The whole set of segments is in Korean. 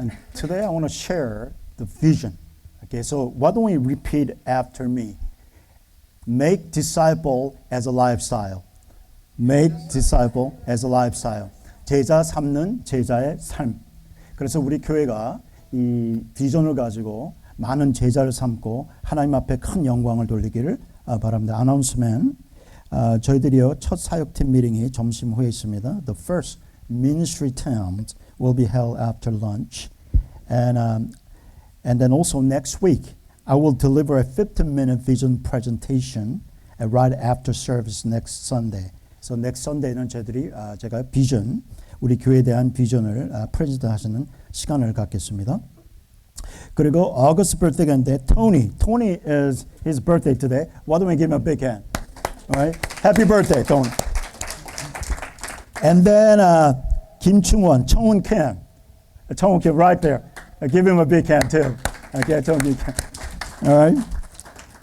And today I want to share the vision. Okay, so why don't we repeat after me? Make disciple as a lifestyle. Make disciple as a lifestyle. 제자 삼는 제자의 삶. 그래서 우리 교회가 이 비전을 가지고 많은 제자를 삼고 하나님 앞에 큰 영광을 돌리기를 바랍니다. 아나운스맨. 저희들이요 첫 사역팀 미팅이 점심 후에 있습니다. The first ministry team will be held after lunch, and then also next week I will deliver a 15-minute vision presentation right after service next Sunday. So next Sunday는 저희들이 제가 비전 우리 교회에 대한 비전을 프레젠트 하시는 시간을 갖겠습니다. 그리고 August birthday인데 Tony is his birthday today. Why don't we give him a big hand? All right, happy birthday, Tony. And then 김충원, 청운 Kim right there. Give him a big hand too. Okay, Tony. All right.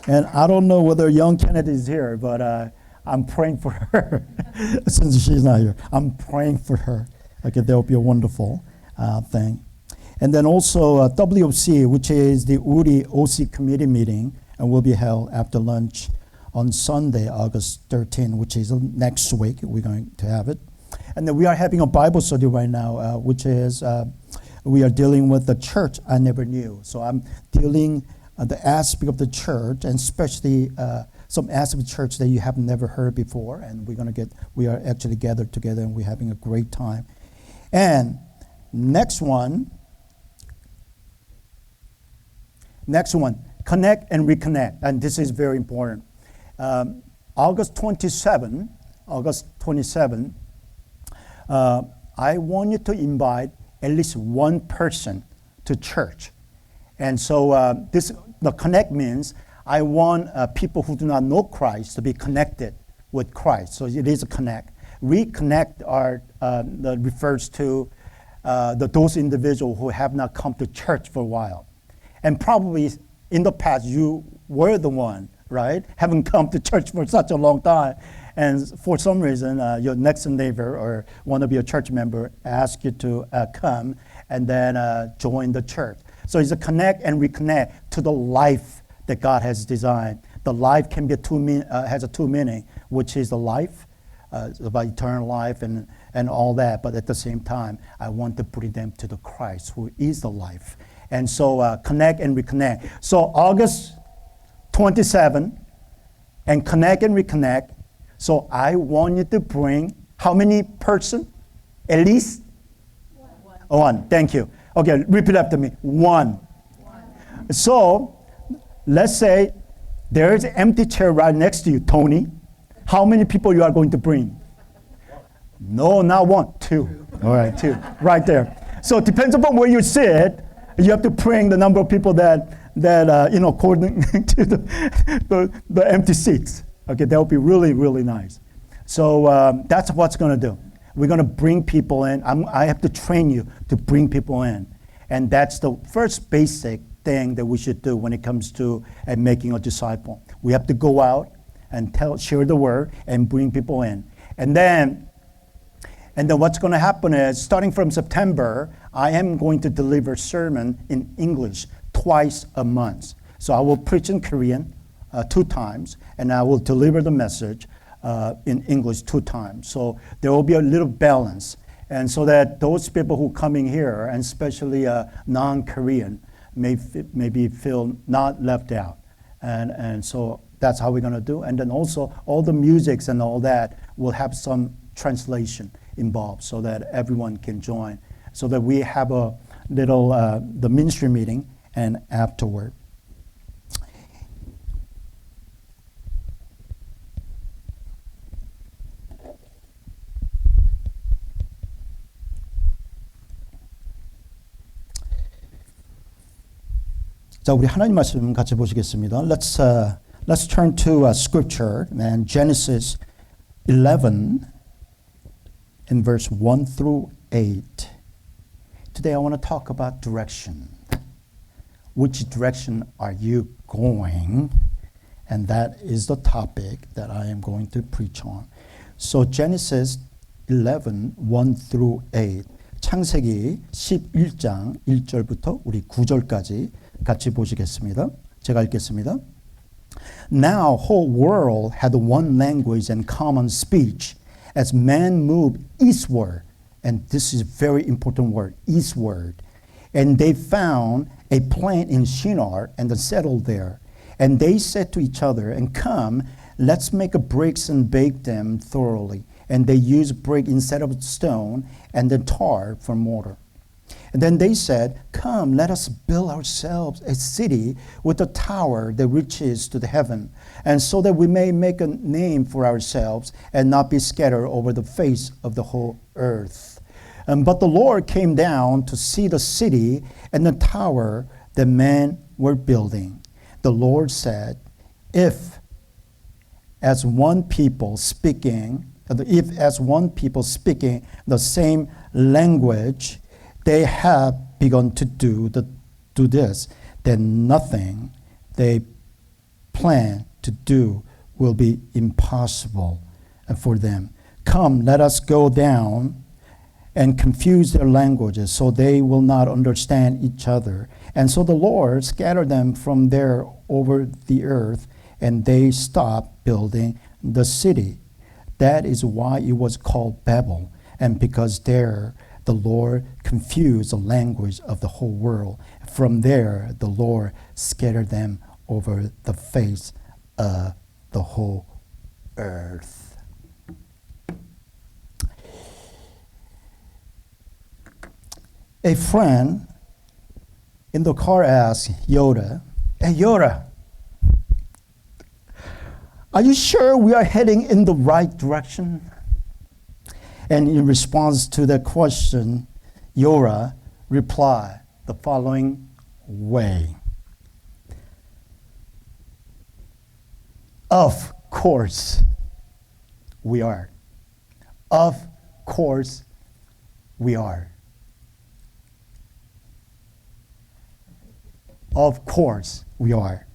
And I don't know whether young Kennedy is here, but I'm praying for her since she's not here. I'm praying for her. Okay, that will be a wonderful thing. And then also WOC, which is the URI OC committee meeting, and will be held after lunch on Sunday, August 13, which is next week. We're going to have it. And then we are having a Bible study right now, which is we are dealing with the church I never knew. So I'm dealing the aspect of the church, and especially some aspect of the church that you have never heard before. And we are actually gathered together, and we're having a great time. And next one, connect and reconnect. And this is very important. August 27, I want you to invite at least one person to church. And so the connect means I want people who do not know Christ to be connected with Christ. So it is a connect. Reconnect refers to those individuals who have not come to church for a while. And probably in the past you were the one, right? Haven't come to church for such a long time. And for some reason, your next neighbor or one of your church members asked you to come and then join the church. So it's a connect and reconnect to the life that God has designed. The life can be has a two meaning, which is the life, about eternal life and all that. But at the same time, I want to bring them to the Christ who is the life. And so connect and reconnect. So August 27 and connect and reconnect. So I want you to bring how many person? At least? One. Thank you. Okay, repeat after me. One. So let's say there is an empty chair right next to you, Tony. How many people you are going to bring? No, not one. Two. All right, two. Right there. So it depends upon where you sit. You have to bring the number of people that according to the empty seats. Okay, that would be really, really nice. So that's what's going to do. We're going to bring people in. I have to train you to bring people in. And that's the first basic thing that we should do when it comes to making a disciple. We have to go out and share the word and bring people in. And then what's going to happen is, starting from September, I am going to deliver sermon in English twice a month. So I will preach in Korean 2 times, and I will deliver the message in English 2 times. So there will be a little balance. And so that those people who are coming here, and especially non-Korean, maybe feel not left out. And so that's how we're going to do. And then also all the musics and all that will have some translation involved so that everyone can join, so that we have a little the ministry meeting and afterward. 자, 우리 하나님 말씀 같이 보시겠습니다. Let's turn to scripture and Genesis 11 in verse 1 through 8. Today I want to talk about direction. Which direction are you going? And that is the topic that I am going to preach on. So Genesis 11, 1 through 8. 창세기 11장 1절부터 우리 9절까지 같이 보시겠습니다. 제가 읽겠습니다. Now whole world had one language and common speech as men moved eastward. And this is a very important word, eastward. And they found a plain in Shinar and settled there. And they said to each other, and come, let's make bricks and bake them thoroughly. And they used brick instead of stone, and then tar for mortar. And then they said, come, let us build ourselves a city with a tower that reaches to the heaven, and so that we may make a name for ourselves and not be scattered over the face of the whole earth. But the Lord came down to see the city and the tower that men were building. The Lord said, if as one people speaking the same language, they have begun to do this, then nothing they plan to do will be impossible for them. Come, let us go down and confuse their languages so they will not understand each other. And so the Lord scattered them from there over the earth, and they stopped building the city. That is why it was called Babel, and because there the Lord confused the language of the whole world. From there the Lord scattered them over the face of the whole earth. A friend in the car asked Yoda, "Hey Yoda, are you sure we are heading in the right direction?" And in response to that question, Yoda replied the following way. Of course we are. Of course we are. Of course we are.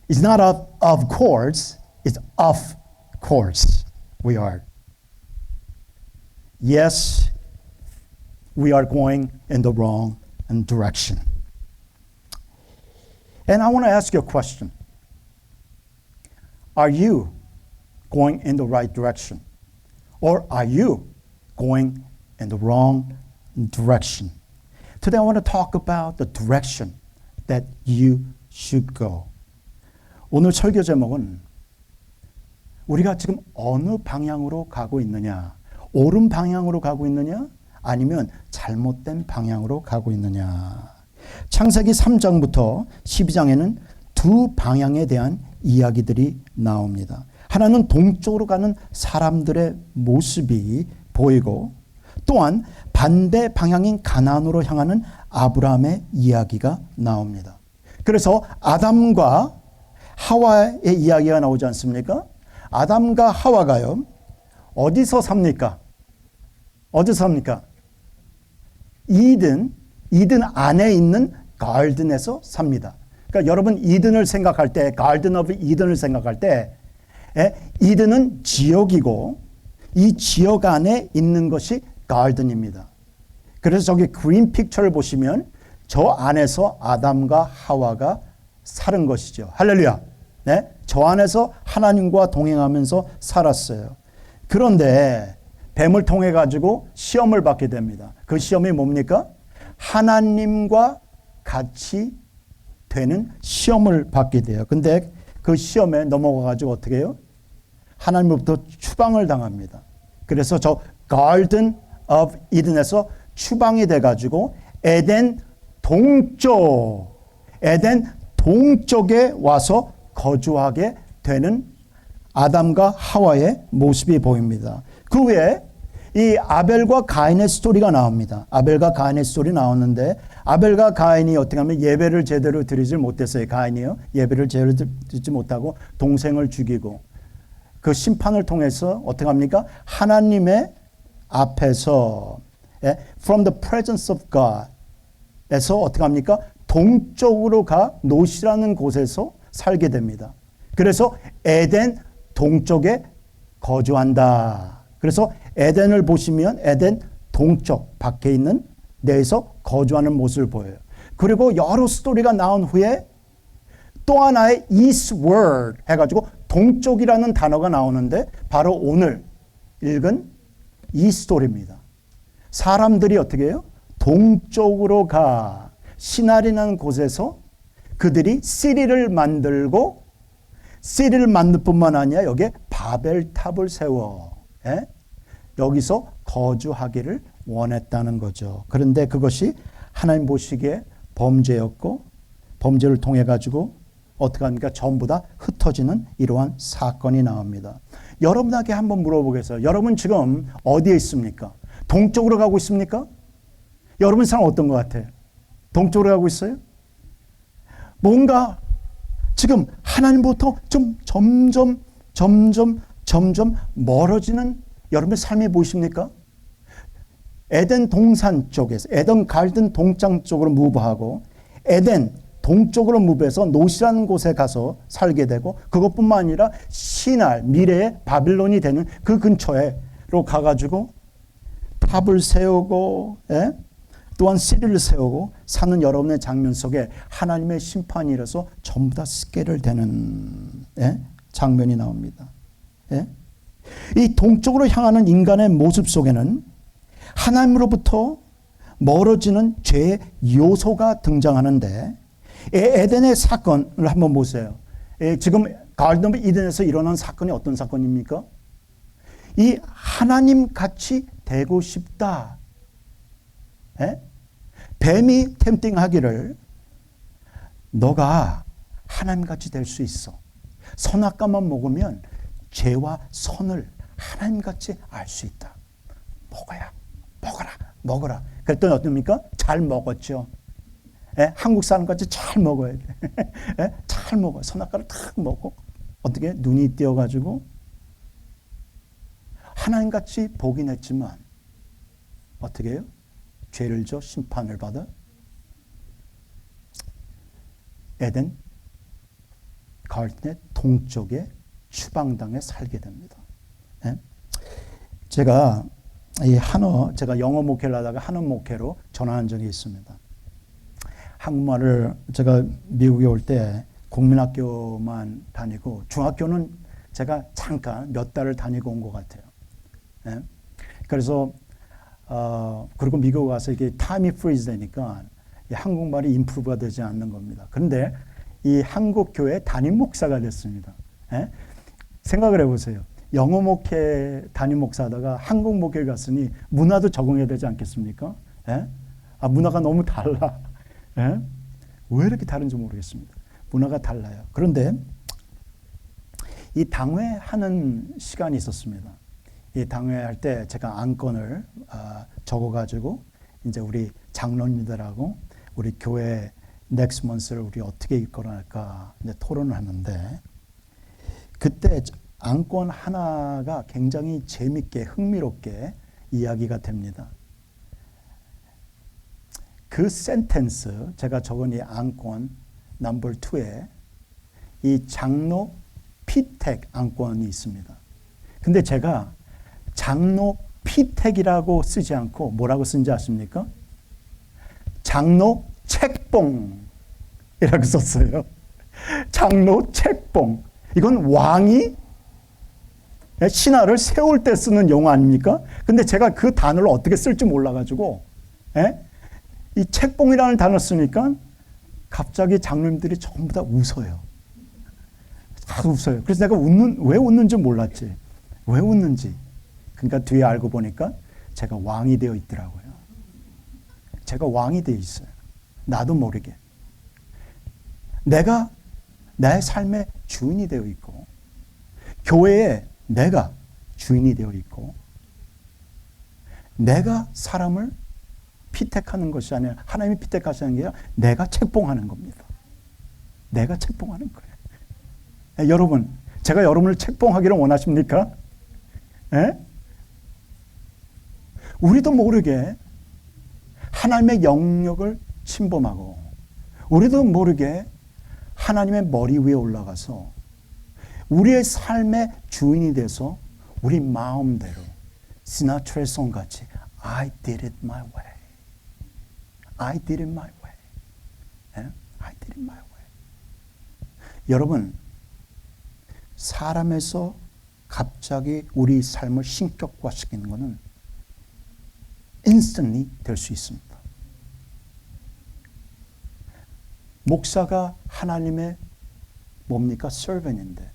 It's not of course, it's of course we are. Yes, we are going in the wrong direction. And I want to ask you a question. Are you going in the right direction? Or are you going in the wrong direction? Today I want to talk about the direction that you should go. 오늘 설교 제목은 우리가 지금 어느 방향으로 가고 있느냐, 옳은 방향으로 가고 있느냐, 아니면 잘못된 방향으로 가고 있느냐. 창세기 3장부터 12장에는 두 방향에 대한 이야기들이 나옵니다. 하나는 동쪽으로 가는 사람들의 모습이 보이고, 또한 반대 방향인 가나안으로 향하는 아브라함의 이야기가 나옵니다. 그래서 아담과 하와의 이야기가 나오지 않습니까? 아담과 하와가요, 어디서 삽니까? 어디서 삽니까? 이든 안에 있는 가든에서 삽니다. 그러니까 여러분 이든을 생각할 때, 가든 오브 이든을 생각할 때, 이든은 지역이고 이 지역 안에 있는 것이 가든입니다. 그래서 저기 그린 픽처를 보시면 저 안에서 아담과 하와가 사는 것이죠. 할렐루야. 네? 저 안에서 하나님과 동행하면서 살았어요. 그런데 뱀을 통해 가지고 시험을 받게 됩니다. 그 시험이 뭡니까? 하나님과 같이 되는 시험을 받게 돼요. 근데 그 시험에 넘어가 가지고 어떻게 해요? 하나님으로부터 추방을 당합니다. 그래서 저 Garden of Eden에서 추방이 돼 가지고 에덴 동쪽에 와서 거주하게 되는 아담과 하와의 모습이 보입니다. 그 후에 이 아벨과 가인의 스토리가 나옵니다. 아벨과 가인의 스토리 나오는데, 아벨과 가인이 어떻게 하면 예배를 제대로 드리지 못했어요. 가인이요. 예배를 제대로 드리지 못하고 동생을 죽이고, 그 심판을 통해서 어떻게 합니까? 하나님의 앞에서 from the presence of God 에서 어떻게 합니까? 동쪽으로 가 노시라는 곳에서 살게 됩니다. 그래서 에덴 동쪽에 거주한다. 그래서 에덴을 보시면 에덴 동쪽 밖에 있는 내에서 거주하는 모습을 보여요. 그리고 여러 스토리가 나온 후에 또 하나의 eastward 해가지고 동쪽이라는 단어가 나오는데 바로 오늘 읽은 이 스토리입니다. 사람들이 어떻게 해요? 동쪽으로 가. 시나리라는 곳에서 그들이 시리를 만들고 시리를 만들 뿐만 아니라 여기에 바벨탑을 세워 여기서 거주하기를 원했다는 거죠. 그런데 그것이 하나님 보시기에 범죄였고 범죄를 통해 가지고 어떻게 합니까? 전부 다 흩어지는 이러한 사건이 나옵니다. 여러분에게 한번 물어보겠어요. 여러분 지금 어디에 있습니까? 동쪽으로 가고 있습니까? 여러분 상황 어떤 것 같아요? 동쪽으로 가고 있어요? 뭔가 지금 하나님부터 좀 점점 멀어지는 여러분의 삶이 보이십니까? 에덴 동산 쪽에서 에덴 갈든 동장 쪽으로 무브하고 에덴 동쪽으로 무브해서 노시라는 곳에 가서 살게 되고 그것뿐만 아니라 시날 미래의 바빌론이 되는 그 근처에로 가가지고 탑을 세우고 또한 시리를 세우고 사는 여러분의 장면 속에 하나님의 심판이 일어서 전부 다 스케일되는 장면이 나옵니다. 이 동쪽으로 향하는 인간의 모습 속에는 하나님으로부터 멀어지는 죄의 요소가 등장하는데 에덴의 사건을 한번 보세요. 지금 가든 오브 이덴에서 일어난 사건이 어떤 사건입니까? 이 하나님 같이 되고 싶다. 뱀이 템팅하기를 너가 하나님 같이 될 수 있어. 선악과만 먹으면 죄와 선을 하나님 같이 알 수 있다. 먹어라. 그랬더니 어떻습니까? 잘 먹었죠. 한국 사람같이 잘 먹어야 돼. 잘 먹어. 선악과를 탁 먹고 어떻게 눈이 띄어가지고 하나님같이 보긴 했지만 어떻게 해요? 죄를 져 심판을 받아 에덴 가든의 동쪽의 추방당에 살게 됩니다. 제가 제가 영어 목회를 하다가 한어 목회로 전환한 적이 있습니다. 한국말을 제가 미국에 올 때 국민학교만 다니고 중학교는 제가 잠깐 몇 달을 다니고 온 것 같아요. 그래서 그리고 미국 와서 이게 타임이 프리즈 되니까 이 한국말이 임프루브가 되지 않는 겁니다. 그런데 이 한국 교회 담임 목사가 됐습니다. 생각을 해보세요. 영어 목회 담임 목사하다가 한국 목회 갔으니 문화도 적응해야 되지 않겠습니까? 문화가 너무 달라. 왜 이렇게 다른지 모르겠습니다. 문화가 달라요. 그런데 이 당회하는 시간이 있었습니다. 이 당회할 때 제가 안건을 적어가지고 이제 우리 장로님들하고 우리 교회 넥스트 먼스를 우리 어떻게 이끌어갈까 이제 토론을 하는데 그때 안건 하나가 굉장히 재밌게 흥미롭게 이야기가 됩니다. 그 센텐스 제가 적은 이 안건 넘버 2에 이 장로 피택 안건이 있습니다. 근데 제가 장로 피택이라고 쓰지 않고 뭐라고 쓴지 아십니까? 장로 책봉이라고 썼어요. 장로 책봉. 이건 왕이 신하를 세울 때 쓰는 용어 아닙니까? 근데 제가 그 단어를 어떻게 쓸지 몰라가지고 이 책봉이라는 단어 쓰니까 갑자기 장로님들이 전부 다 웃어요. 다 웃어요. 그래서 내가 왜 웃는지 몰랐지. 왜 웃는지. 그러니까 뒤에 알고 보니까 제가 왕이 되어 있더라고요. 제가 왕이 되어 있어요. 나도 모르게. 내가 내 삶의 주인이 되어 있고 교회에 내가 주인이 되어 있고 내가 사람을 피택하는 것이 아니라 하나님이 피택하시는 게 아니라 내가 책봉하는 겁니다. 내가 책봉하는 거예요. 여러분, 제가 여러분을 책봉하기를 원하십니까? 우리도 모르게 하나님의 영역을 침범하고 우리도 모르게 하나님의 머리 위에 올라가서 우리의 삶의 주인이 돼서 우리 마음대로 시나트라의 송같이 I did it my way. I did it my way. 예? I did it my way. 여러분, 사람에서 갑자기 우리 삶을 신격화시키는 것은 instantly 될 수 있습니다. 목사가 하나님의 뭡니까? servant인데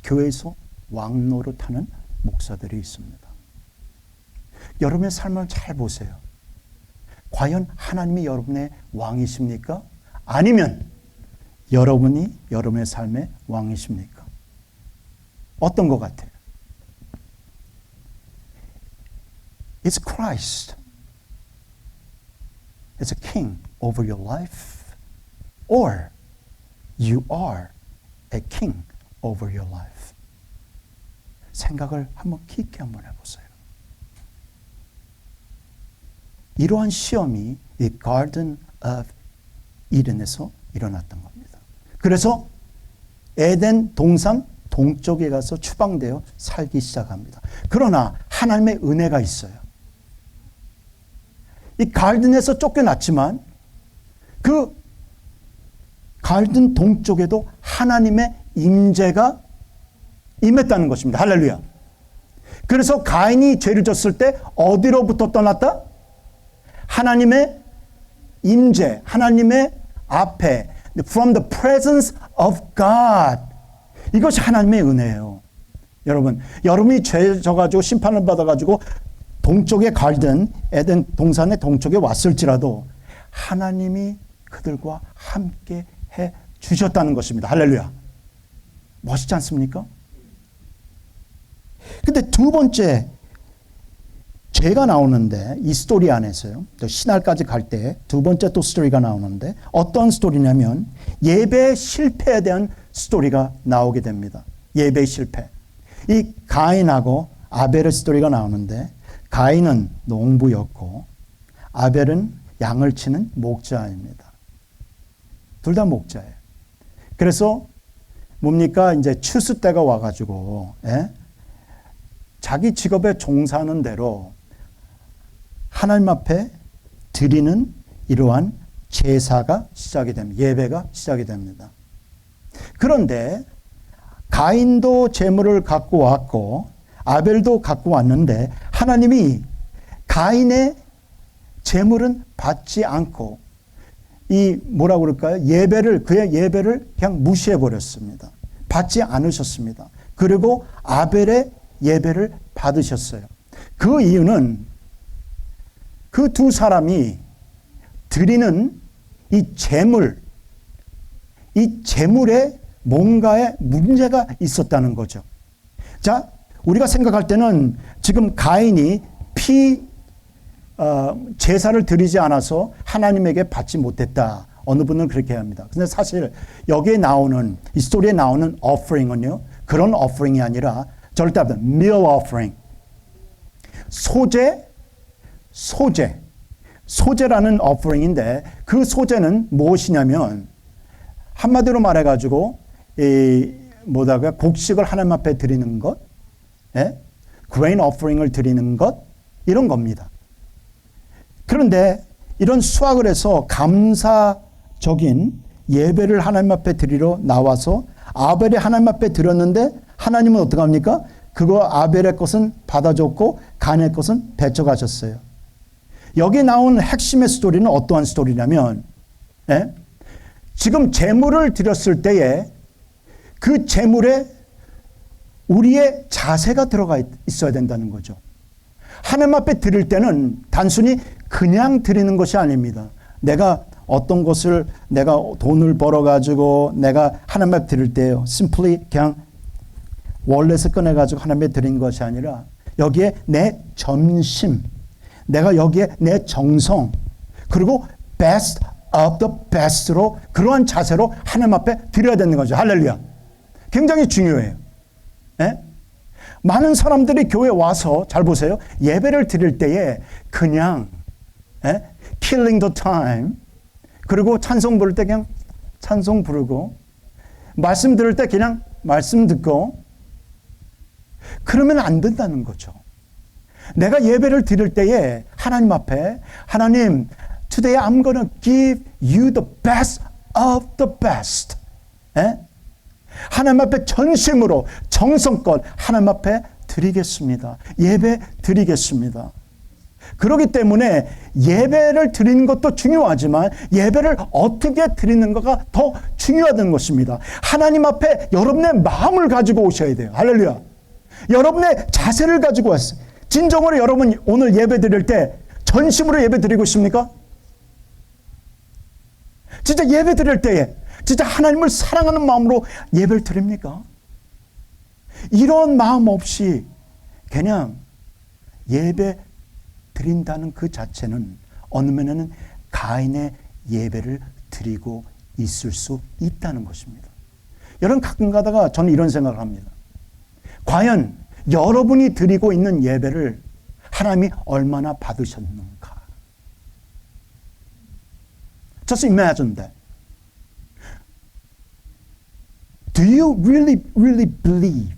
교회에서 왕노릇하는 목사들이 있습니다. 여러분의 삶을 잘 보세요. 과연 하나님이 여러분의 왕이십니까? 아니면 여러분이 여러분의 삶의 왕이십니까? 어떤 것 같아요? It's Christ. It's a king over your life. Or you are a king over your life. 생각을 한번 깊게 한번 해보세요. 이러한 시험이 이 Garden of Eden에서 일어났던 겁니다. 그래서 에덴 동산 동쪽에 가서 추방되어 살기 시작합니다. 그러나 하나님의 은혜가 있어요. 이 갈든에서 쫓겨났지만 그 갈든 동쪽에도 하나님의 임재가 임했다는 것입니다. 할렐루야. 그래서 가인이 죄를 졌을 때 어디로부터 떠났다? 하나님의 임재, 하나님의 앞에, from the presence of God. 이것이 하나님의 은혜예요. 여러분, 여러분이 죄 져가지고 심판을 받아가지고 동쪽에 갈든 에덴 동산의 동쪽에 왔을지라도 하나님이 그들과 함께 해 주셨다는 것입니다. 할렐루야. 멋있지 않습니까? 근데 두 번째 죄가 나오는데 이 스토리 안에서요. 또 신할까지 갈 때 두 번째 또 스토리가 나오는데 어떤 스토리냐면 예배 실패에 대한 스토리가 나오게 됩니다. 예배 실패. 이 가인하고 아벨의 스토리가 나오는데 가인은 농부였고 아벨은 양을 치는 목자입니다. 둘 다 목자예요. 그래서 뭡니까? 이제 추수 때가 와가지고 자기 직업에 종사하는 대로 하나님 앞에 드리는 이러한 제사가 시작이 됩니다. 예배가 시작이 됩니다. 그런데 가인도 제물을 갖고 왔고 아벨도 갖고 왔는데 하나님이 가인의 제물은 받지 않고 이 뭐라고 그럴까요? 그의 예배를 그냥 무시해 버렸습니다. 받지 않으셨습니다. 그리고 아벨의 예배를 받으셨어요. 그 이유는 그 두 사람이 드리는 이 제물에 뭔가의 문제가 있었다는 거죠. 자, 우리가 생각할 때는 지금 가인이 제사를 드리지 않아서 하나님에게 받지 못했다. 어느 분은 그렇게 합니다. 근데 사실 여기에 나오는, 이 스토리에 나오는 offering은요, 그런 offering이 아니라 절대 없는 meal offering. 소제라는 offering인데 그 소제는 무엇이냐면 한마디로 말해가지고 곡식을 하나님 앞에 드리는 것, grain offering을 드리는 것, 이런 겁니다. 그런데 이런 수확을 해서 감사적인 예배를 하나님 앞에 드리러 나와서 아벨이 하나님 앞에 드렸는데 하나님은 어떻게 합니까? 그거 아벨의 것은 받아줬고 가인의 것은 배척하셨어요. 여기 나온 핵심의 스토리는 어떠한 스토리냐면 지금 제물을 드렸을 때에 그 제물에 우리의 자세가 들어가 있어야 된다는 거죠. 하나님 앞에 드릴 때는 단순히 그냥 드리는 것이 아닙니다. 내가 어떤 것을 내가 돈을 벌어가지고 내가 하나님 앞에 드릴 때요. simply 그냥 월렛을 꺼내가지고 하나님 앞에 드린 것이 아니라 여기에 내 전심, 내가 여기에 내 정성, 그리고 best of the best로 그러한 자세로 하나님 앞에 드려야 되는 거죠. 할렐루야. 굉장히 중요해요. 많은 사람들이 교회에 와서 잘 보세요. 예배를 드릴 때에 그냥 killing the time, 그리고 찬송 부를 때 그냥 찬송 부르고 말씀 들을 때 그냥 말씀 듣고 그러면 안 된다는 거죠. 내가 예배를 드릴 때에 하나님 앞에 하나님, today I'm gonna give you the best of the best. 예? 하나님 앞에 전심으로 정성껏 하나님 앞에 드리겠습니다. 예배 드리겠습니다. 그렇기 때문에 예배를 드리는 것도 중요하지만 예배를 어떻게 드리는 거가 더 중요하다는 것입니다. 하나님 앞에 여러분의 마음을 가지고 오셔야 돼요. 할렐루야. 여러분의 자세를 가지고 왔어요. 진정으로 여러분 오늘 예배 드릴 때 전심으로 예배 드리고 있습니까? 진짜 예배 드릴 때에 진짜 하나님을 사랑하는 마음으로 예배를 드립니까? 이런 마음 없이 그냥 예배 드린다는 그 자체는 어느 면에는 가인의 예배를 드리고 있을 수 있다는 것입니다. 여러분 가끔 가다가 저는 이런 생각을 합니다. 과연 여러분이 드리고 있는 예배를 하나님이 얼마나 받으셨는가? Just imagine that. Do you really believe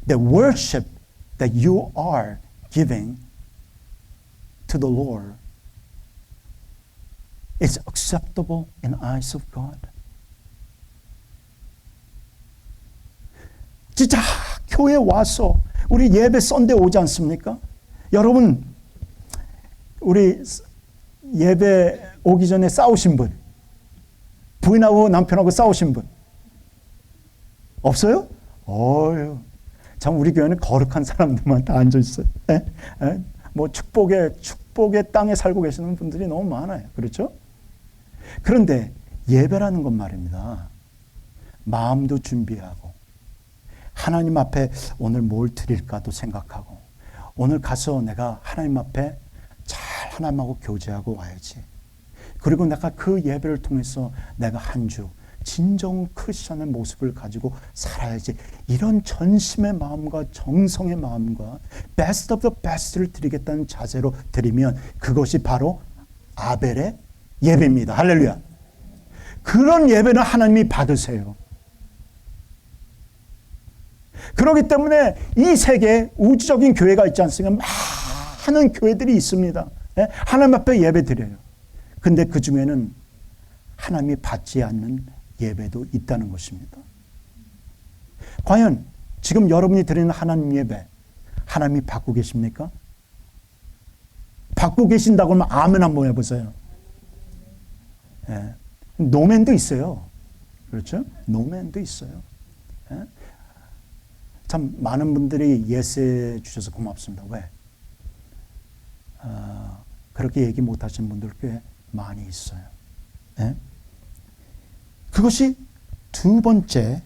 the worship that you are giving to the Lord is acceptable in the eyes of God? 진짜 교회 와서 우리 예배 썬데이 오지 않습니까? 여러분 우리 예배 오기 전에 싸우신 분, 부인하고 남편하고 싸우신 분 없어요? 어휴, 참 우리 교회는 거룩한 사람들만 다 앉아 있어요. 뭐 축복의 땅에 살고 계시는 분들이 너무 많아요. 그렇죠? 그런데 예배라는 건 말입니다. 마음도 준비하고 하나님 앞에 오늘 뭘 드릴까도 생각하고 오늘 가서 내가 하나님 앞에 잘 하나님하고 교제하고 와야지. 그리고 내가 그 예배를 통해서 내가 한 주 진정 크리스천의 모습을 가지고 살아야지. 이런 전심의 마음과 정성의 마음과 베스트 오브 더 베스트를 드리겠다는 자세로 드리면 그것이 바로 아벨의 예배입니다. 할렐루야. 그런 예배는 하나님이 받으세요. 그렇기 때문에 이 세계에 우주적인 교회가 있지 않습니까? 많은 교회들이 있습니다. 하나님 앞에 예배 드려요. 근데 그 중에는 하나님이 받지 않는 예배도 있다는 것입니다. 과연 지금 여러분이 드리는 하나님 예배 하나님이 받고 계십니까? 받고 계신다고 하면 아멘 한번 해보세요. 노맨도 있어요. 그렇죠? 노맨도 있어요. 참 많은 분들이 예스해 주셔서 고맙습니다. 왜? 그렇게 얘기 못하시는 분들 꽤 많이 있어요. 그것이 두 번째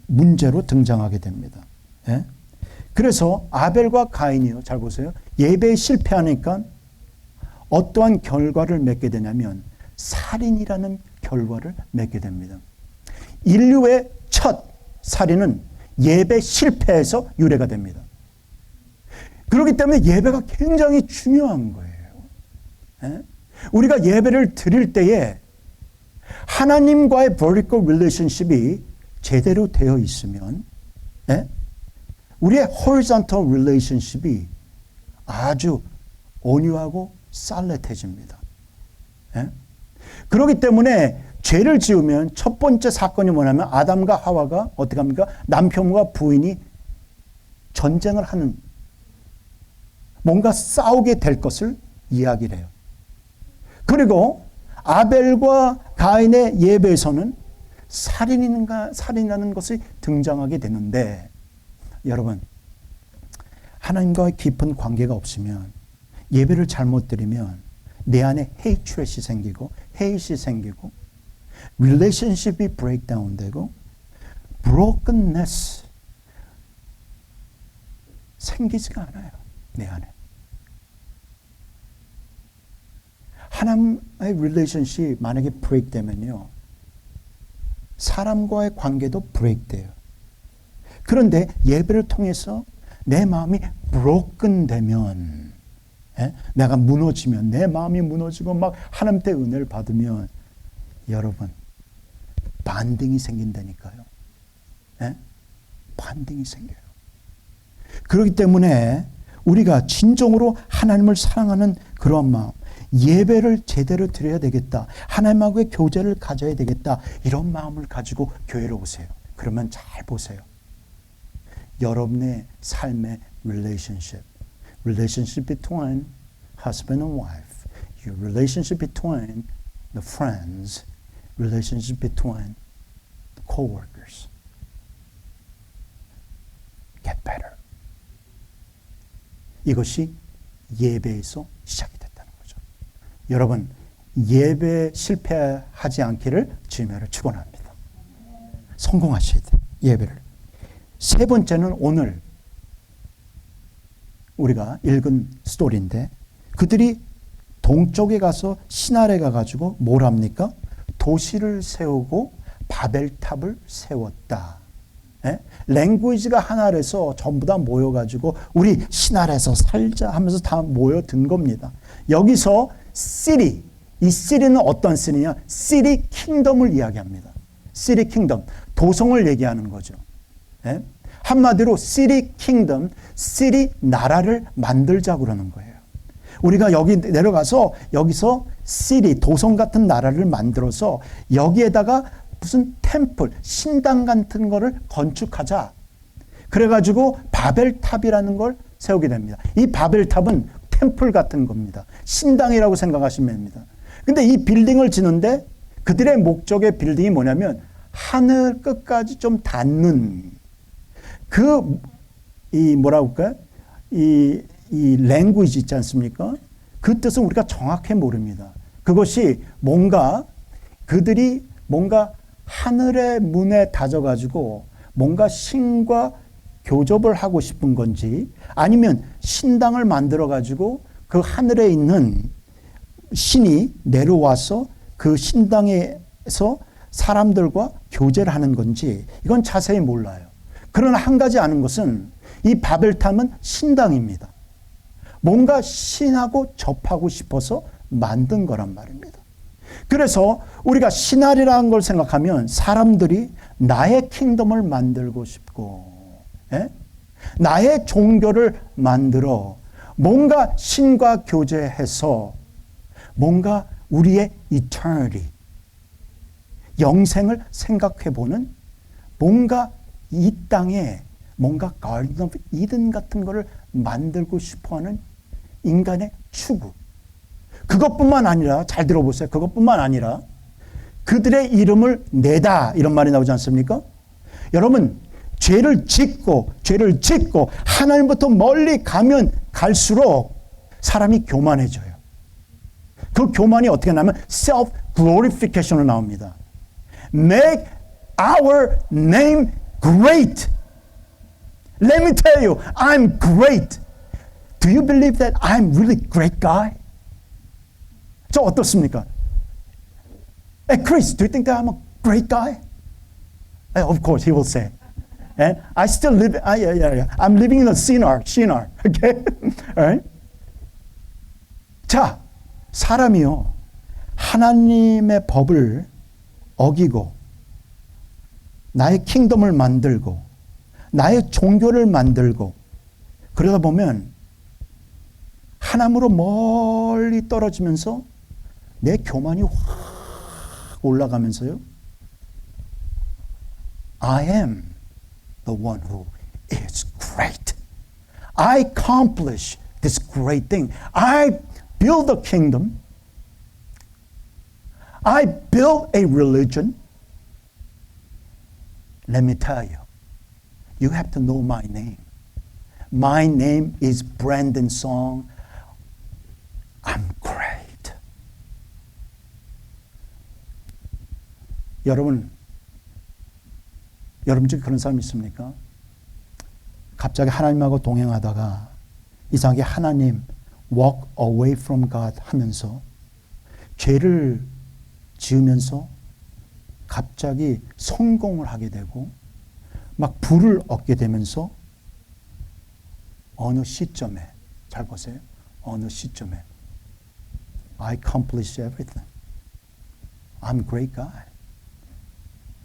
문제로 등장하게 됩니다. 그래서 아벨과 가인이요. 잘 보세요. 예배에 실패하니까 어떠한 결과를 맺게 되냐면 살인이라는 결과를 맺게 됩니다. 인류의 첫 살인은 예배 실패에서 유래가 됩니다. 그렇기 때문에 예배가 굉장히 중요한 거예요. 우리가 예배를 드릴 때에 하나님과의 vertical relationship이 제대로 되어 있으면 우리의 horizontal relationship이 아주 온유하고 살렛해집니다. 그렇기 때문에 죄를 지으면 첫 번째 사건이 뭐냐면 아담과 하와가 어떻게 합니까? 남편과 부인이 전쟁을 하는 뭔가 싸우게 될 것을 이야기를 해요. 그리고 아벨과 가인의 예배에서는 살인이라는 것이 등장하게 되는데 여러분 하나님과의 깊은 관계가 없으면 예배를 잘못 드리면 내 안에 hatred이 생기고 hate이 생기고 relationship이 breakdown 되고 brokenness 생기지가 않아요. 내 안에. 하나님의 relationship 만약에 break 되면요. 사람과의 관계도 break 돼요. 그런데 예배를 통해서 내 마음이 broken 되면 내가 무너지면 내 마음이 무너지고 막 하나님께 은혜를 받으면 여러분 반등이 생긴다니까요. 반등이 생겨요. 그렇기 때문에 우리가 진정으로 하나님을 사랑하는 그런 마음, 예배를 제대로 드려야 되겠다, 하나님하고의 교제를 가져야 되겠다, 이런 마음을 가지고 교회로 오세요. 그러면 잘 보세요. 여러분의 삶의 relationship between husband and wife, your relationship between the friends, relationship between the co-workers. Get better. 이것이 예배에서 시작이 됐다는 거죠. 여러분, 예배 실패하지 않기를 주님으로 축원합니다. 성공하셔야 돼요. 예배를. 세 번째는 오늘 우리가 읽은 스토리인데, 그들이 동쪽에 가서 시나레 가가지고 뭘 합니까? 도시를 세우고 바벨탑을 세웠다. 예? 랭귀지가 하나라서 전부 다 모여가지고 우리 시나레에서 살자 하면서 다 모여든 겁니다. 여기서 city, 이 city는 어떤 city냐? city kingdom을 이야기합니다. city kingdom, 도성을 얘기하는 거죠. 예? 한마디로 city kingdom, city 나라를 만들자 그러는 거예요. 우리가 여기 내려가서 여기서 city, 도성 같은 나라를 만들어서 여기에다가 무슨 템플, 신당 같은 거를 건축하자. 그래가지고 바벨탑이라는 걸 세우게 됩니다. 이 바벨탑은 템플 같은 겁니다. 신당이라고 생각하시면 됩니다. 근데 이 빌딩을 지는데 그들의 목적의 빌딩이 뭐냐면 하늘 끝까지 좀 닿는 뭐라고 할까요? 이 랭귀지 있지 않습니까? 그 뜻은 우리가 정확히 모릅니다. 그것이 그들이 뭔가 하늘의 문에 닫아가지고 뭔가 신과 교접을 하고 싶은 건지, 아니면 신당을 만들어가지고 그 하늘에 있는 신이 내려와서 그 신당에서 사람들과 교제를 하는 건지, 이건 자세히 몰라요. 그러나 한 가지 아는 것은 이 바벨탑은 신당입니다. 뭔가 신하고 접하고 싶어서 만든 거란 말입니다. 그래서 우리가 신할이라는 걸 생각하면 사람들이 나의 킹덤을 만들고 싶고, 나의 종교를 만들어 뭔가 신과 교제해서 뭔가 우리의 eternity, 영생을 생각해보는, 뭔가 이 땅에 뭔가 Garden of Eden 같은 거를 만들고 싶어하는 인간의 추구. 그것뿐만 아니라, 잘 들어보세요. 그것뿐만 아니라 그들의 이름을 내다, 이런 말이 나오지 않습니까? 여러분, 죄를 짓고 하나님부터 멀리 가면 갈수록 사람이 교만해져요. 그 교만이 어떻게 나면 self-glorification으로 나옵니다. Make our name great. Let me tell you, I'm great. Do you believe that I'm really great guy? 저 어떻습니까? Hey, Chris, do you think that I'm a great guy? Of course, he will say. And I still live, I'm living in a Shinar, okay? Alright? 자, 사람이요, 하나님의 법을 어기고, 나의 킹덤을 만들고, 나의 종교를 만들고, 그러다 보면, 하나님으로 멀리 떨어지면서, 내 교만이 확 올라가면서요, I am the one who is great. I accomplish this great thing. I build a kingdom. I build a religion. Let me tell you, you have to know my name. My name is Brandon Song. I'm great. 여러분 중에 그런 사람 있습니까? 갑자기 하나님하고 동행하다가 이상하게 하나님 walk away from God 하면서 죄를 지으면서 갑자기 성공을 하게 되고 막 부를 얻게 되면서 어느 시점에, 잘 보세요. 어느 시점에 I accomplish everything. I'm a great guy.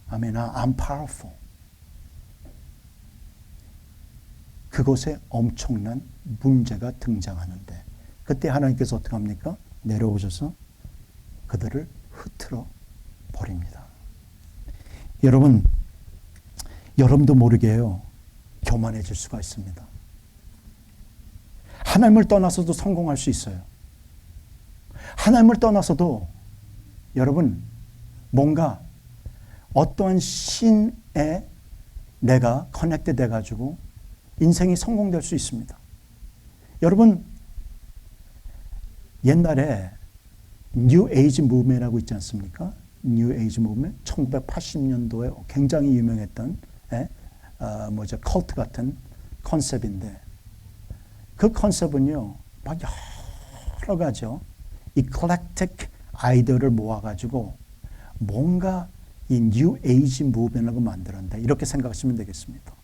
I mean, I'm powerful. 그곳에 엄청난 문제가 등장하는데 그때 하나님께서 어떻게 합니까? 내려오셔서 그들을 흩트러 버립니다. 여러분, 여러분도 모르게요, 교만해질 수가 있습니다. 하나님을 떠나서도 성공할 수 있어요. 하나님을 떠나서도 여러분, 뭔가 어떠한 신에 내가 커넥트 돼가지고 인생이 성공될 수 있습니다. 여러분, 옛날에 뉴 에이지 무브먼트라고 있지 않습니까? 뉴 에이지 무브먼트 1980년도에 굉장히 유명했던 컬트 같은 컨셉인데 그 컨셉은요, 막 여러 가지요, 이클렉틱 아이디어를 모아가지고 뭔가 이 뉴 에이지 무브먼트라고 만들었는데 이렇게 생각하시면 되겠습니다.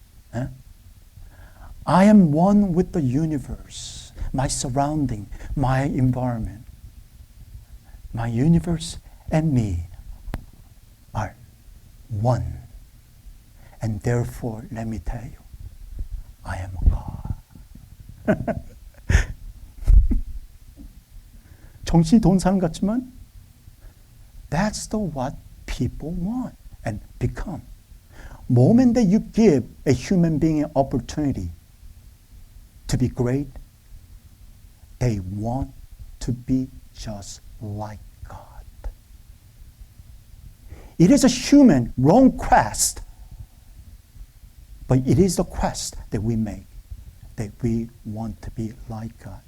I am one with the universe, my surrounding, my environment. My universe and me are one. And therefore, let me tell you, I am God. 정신이 돈 사람 같지만 that's the what people want and become. Moment that you give a human being an opportunity to be great, they want to be just like God. It is a human wrong quest, but it is the quest that we make, that we want to be like God.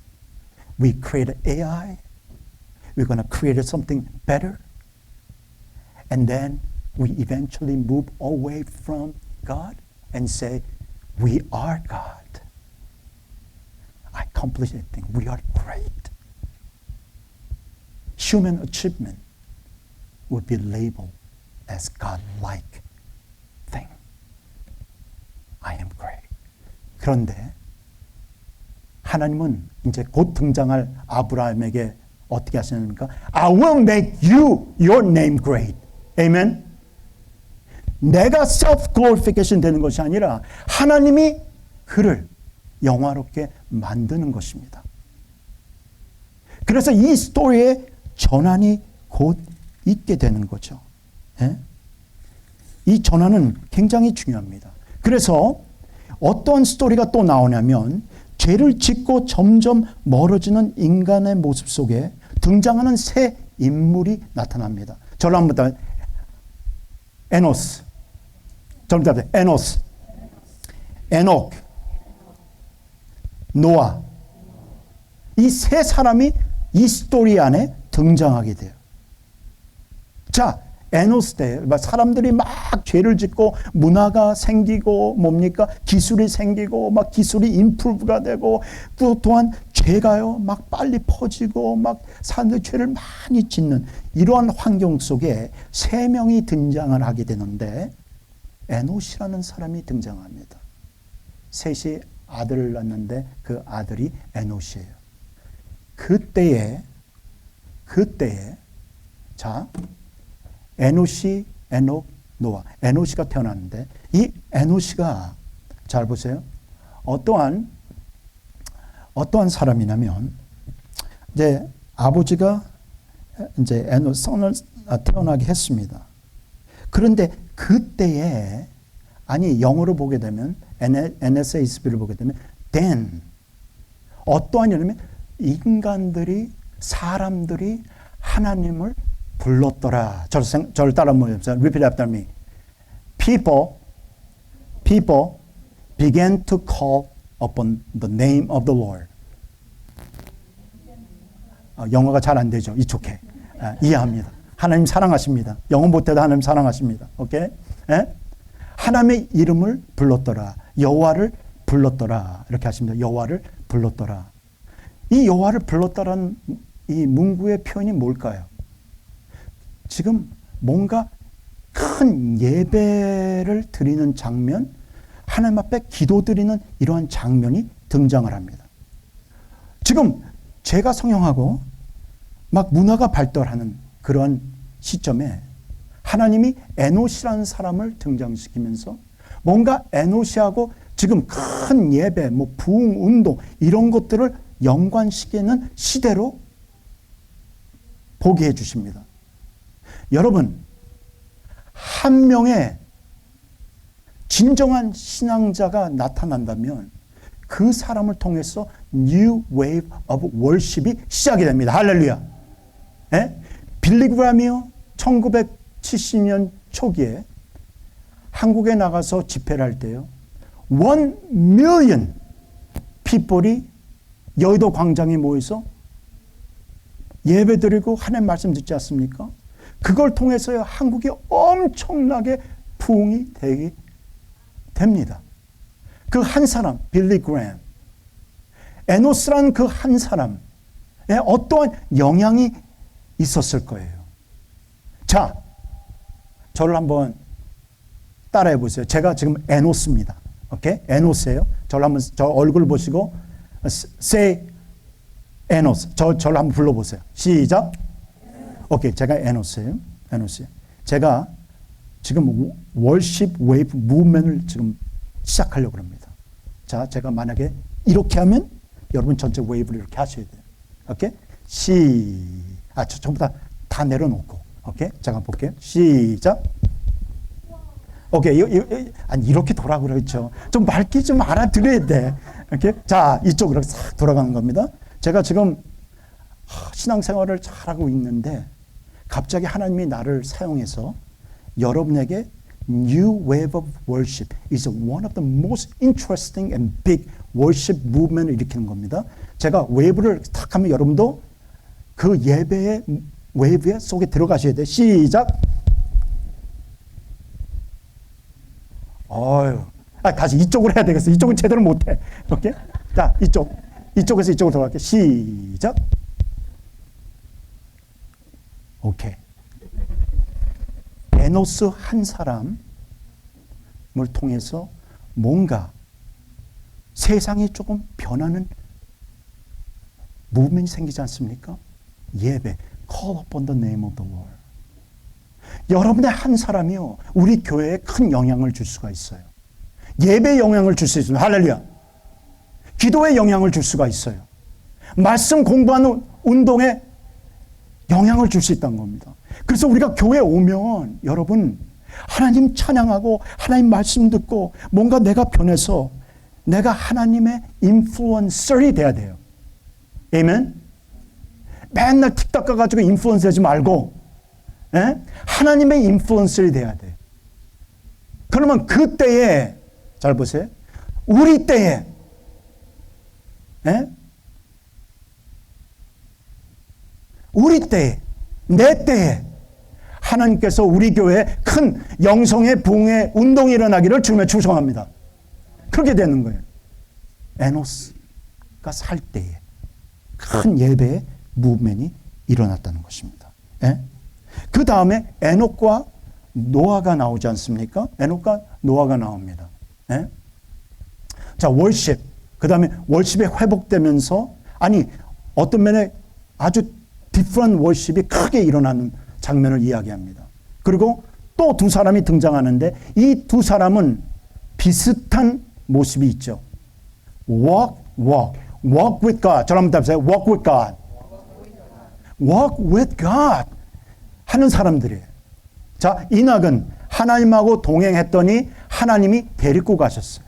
We create an AI, we're going to create something better, and then we eventually move away from God and say, we are God. I accomplished everything. We are great. Human achievement would be labeled as God-like thing. I am great. 그런데 하나님은 이제 곧 등장할 아브라함에게 어떻게 하시는가? I will make you, your name great. Amen? 내가 self-glorification 되는 것이 아니라 하나님이 그를 영화롭게 만드는 것입니다. 그래서 이 스토리의 전환이 곧 있게 되는 거죠. 예? 이 전환은 굉장히 중요합니다. 그래서 어떤 스토리가 또 나오냐면 죄를 짓고 점점 멀어지는 인간의 모습 속에 등장하는 새 인물이 나타납니다. 저를 한번 더 에노스. 저를 한번 더 에노스. 에녹. 노아. 이 세 사람이 이 스토리 안에 등장하게 돼요. 자, 에노스 때 사람들이 막 죄를 짓고 문화가 생기고 뭡니까? 기술이 생기고 막 기술이 임프루브가 되고 또 또한 죄가요 막 빨리 퍼지고 막 사람들이 죄를 많이 짓는 이러한 환경 속에 세 명이 등장을 하게 되는데 에노시라는 사람이 등장합니다. 셋이 아들을 낳는데 그 아들이 에노시예요. 그때에 자 에노시, 에녹, 노아. 에노시가 태어났는데 이 에노시가 잘 보세요. 어떠한 사람이냐면 이제 아버지가 이제 선을 태어나게 했습니다. 그런데 그때에 아니 영어로 보게 되면 NSASB를 보게 되면 then 어떠한 일이냐면 인간들이 사람들이 하나님을 불렀더라. 저를 따라 모여보세요. Repeat after me. People began to call upon the name of the Lord. 영어가 잘 안 되죠. 이쪽에. 이해합니다. 하나님 사랑하십니다. 영어 못해도 하나님 사랑하십니다. 오케이? 하나님의 이름을 불렀더라. 여호와를 불렀더라. 이렇게 하십니다. 여호와를 불렀더라. 이 여호와를 불렀다라는 이 문구의 표현이 뭘까요? 지금 뭔가 큰 예배를 드리는 장면, 하나님 앞에 기도드리는 이러한 장면이 등장을 합니다. 지금 제가 성형하고 막 문화가 발달하는 그런 시점에 하나님이 에노시라는 사람을 등장시키면서 뭔가 에노시하고 지금 큰 예배, 뭐 부흥 운동 이런 것들을 연관시키는 시대로 보게 해 주십니다. 여러분, 한 명의 진정한 신앙자가 나타난다면 그 사람을 통해서 New Wave of Worship이 시작이 됩니다. 할렐루야. 예? 빌리 그램이요, 1970년 초기에 한국에 나가서 집회를 할 때요, 1 million people이 여의도 광장에 모여서 예배드리고 하나님 말씀 듣지 않습니까? 그걸 통해서요, 한국이 엄청나게 부흥이 되게 됩니다. 그 한 사람, 빌리 그램, 에노스라는 그 한 사람에 어떠한 영향이 있었을 거예요. 자, 저를 한번 따라해 보세요. 제가 지금 에노스입니다. 오케이? 에노스예요. 저를 한번, 저 얼굴 보시고 say 에노스. 저를 한번 불러보세요. 시작. 오케이. 제가 에노스예요. 에노스. 제가 지금 월십 웨이브 무브먼트를 지금 시작하려고 합니다. 자, 제가 만약에 이렇게 하면 여러분 전체 웨이브를 이렇게 하셔야 돼요. 오케이? 전부 다 내려놓고. 오케이? 잠깐 볼게요. 시작. 오케이. 아니, 이렇게 돌아 그랬죠. 좀 맑게 좀 알아들어야 돼. 오케이? 자, 이쪽으로 싹 돌아가는 겁니다. 제가 지금 신앙생활을 잘하고 있는데 갑자기 하나님이 나를 사용해서 여러분에게 New Wave of Worship is one of the most interesting and big worship movement을 일으키는 겁니다. 제가 웨이브를 탁 하면 여러분도 그 예배의 웨이브 속에 들어가셔야 돼요. 시작. 다시 이쪽으로 해야 되겠어. 이쪽은 제대로 못해. 오케이? 자, 이쪽에서 이쪽으로 돌아갈게요. 시작. 오케이. 에노스 한 사람을 통해서 뭔가 세상이 조금 변하는 무브먼트이 생기지 않습니까? 예배, call upon the name of the Lord. 여러분의 한 사람이요, 우리 교회에 큰 영향을 줄 수가 있어요. 예배에 영향을 줄 수 있어요. 할렐루야. 기도에 영향을 줄 수가 있어요. 말씀 공부하는 운동에 영향을 줄 수 있다는 겁니다. 그래서 우리가 교회에 오면 여러분 하나님 찬양하고 하나님 말씀 듣고 뭔가 내가 변해서 내가 하나님의 인플루언서이 돼야 돼요. 아멘? 맨날 틱탁 가가지고 인플루언서 하지 말고 하나님의 인플루언서이 돼야 돼요. 그러면 그때에 잘 보세요. 우리 때에 우리 때에 내 때에 하나님께서 우리 교회에 큰 영성의 부흥의 운동이 일어나기를 주님의 축성합니다. 그렇게 되는 거예요. 에노스가 살 때에 큰 예배의 무브먼트이 일어났다는 것입니다. 그 다음에 에녹과 노아가 나오지 않습니까? 에녹과 노아가 나옵니다. 자, 월십. 그 다음에 월십이 회복되면서 어떤 면에 아주 different 월십이 크게 일어나는 장면을 이야기합니다. 그리고 또 두 사람이 등장하는데 이 두 사람은 비슷한 모습이 있죠. walk with God. 저랑 한번 답해보세요. walk with God. walk with God 하는 사람들이에요. 자, 이낙은 하나님하고 동행했더니 하나님이 데리고 가셨어요.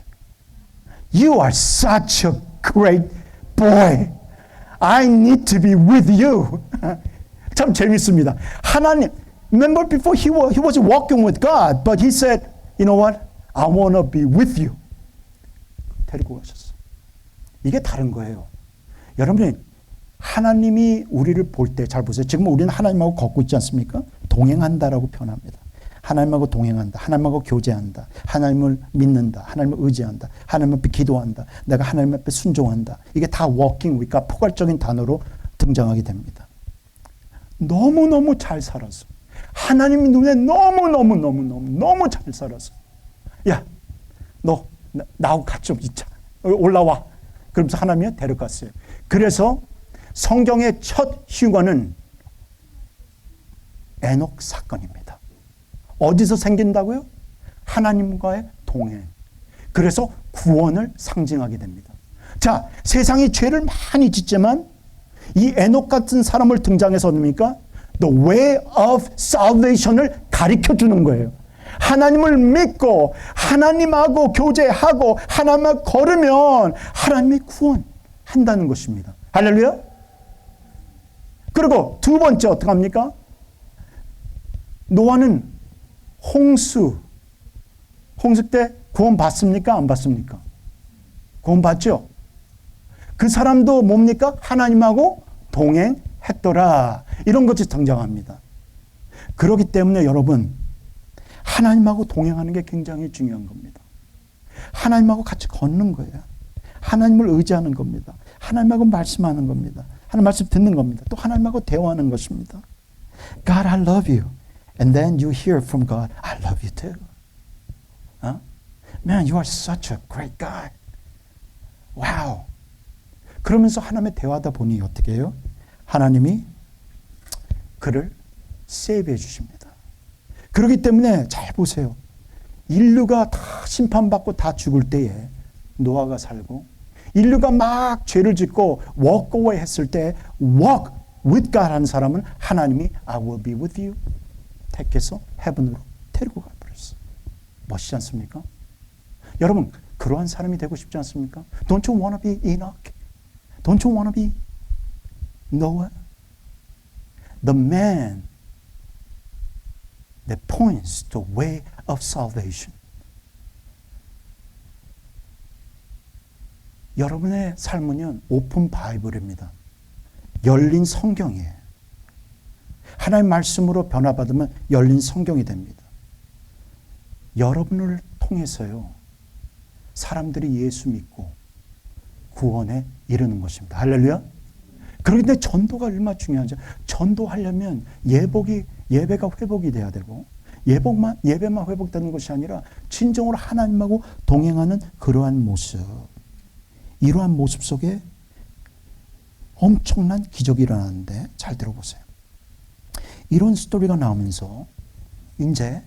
You are such a great boy. I need to be with you. 참 재밌습니다. 하나님, remember before he was walking with God, but he said, you know what? I want to be with you. 데리고 가셨어요. 이게 다른 거예요. 여러분이 하나님이 우리를 볼 때 잘 보세요. 지금 우리는 하나님하고 걷고 있지 않습니까? 동행한다라고 표현합니다. 하나님하고 동행한다. 하나님하고 교제한다. 하나님을 믿는다. 하나님을 의지한다. 하나님 앞에 기도한다. 내가 하나님 앞에 순종한다. 이게 다 walking with가 포괄적인 단어로 등장하게 됩니다. 너무너무 잘 살아서 하나님 눈에 너무 잘 살아서 야, 너 나하고 같이 좀 있자. 올라와. 그러면서 하나님이 데려갔어요. 그래서 성경의 첫 휴거는 에녹 사건입니다. 어디서 생긴다고요? 하나님과의 동행. 그래서 구원을 상징하게 됩니다. 자, 세상이 죄를 많이 짓지만 이 에녹 같은 사람을 등장해서 뭡니까? The way of salvation을 가르쳐 주는 거예요. 하나님을 믿고 하나님하고 교제하고 하나님을 걸으면 하나님의 구원한다는 것입니다. 할렐루야. 그리고 두 번째 어떻게 합니까? 노아는 홍수 때 구원 받습니까? 안 받습니까? 구원 받죠. 그 사람도 뭡니까? 하나님하고 동행했더라. 이런 것이 등장합니다. 그렇기 때문에 여러분, 하나님하고 동행하는 게 굉장히 중요한 겁니다. 하나님하고 같이 걷는 거예요. 하나님을 의지하는 겁니다. 하나님하고 말씀하는 겁니다. 하나님 말씀 듣는 겁니다. 또 하나님하고 대화하는 것입니다. God, I love you. And then you hear from God, I love you too. Man, you are such a great guy. Wow. 그러면서 하나님의 대화하다 보니 어떻게 해요? 하나님이 그를 세이브해 주십니다. 그렇기 때문에 잘 보세요. 인류가 다 심판받고 다 죽을 때에 노아가 살고 인류가 막 죄를 짓고 walk away 했을 때 walk with God 하는 사람은 하나님이 I will be with you 택해서 헤븐으로 데리고 가버렸어요. 멋지지 않습니까? 여러분 그러한 사람이 되고 싶지 않습니까? Don't you want to be Enoch? Don't you want to be Noah? The man that points the way of salvation. 여러분의 삶은요, 오픈 바이블입니다. 열린 성경이에요. 하나님 말씀으로 변화받으면 열린 성경이 됩니다. 여러분을 통해서요, 사람들이 예수 믿고 구원에 이르는 것입니다. 할렐루야. 그런데 전도가 얼마나 중요한지. 전도하려면 예배가 회복이 돼야 되고 예배만 회복되는 것이 아니라 진정으로 하나님하고 동행하는 그러한 모습. 이러한 모습 속에 엄청난 기적이 일어나는데 잘 들어보세요. 이런 스토리가 나오면서 이제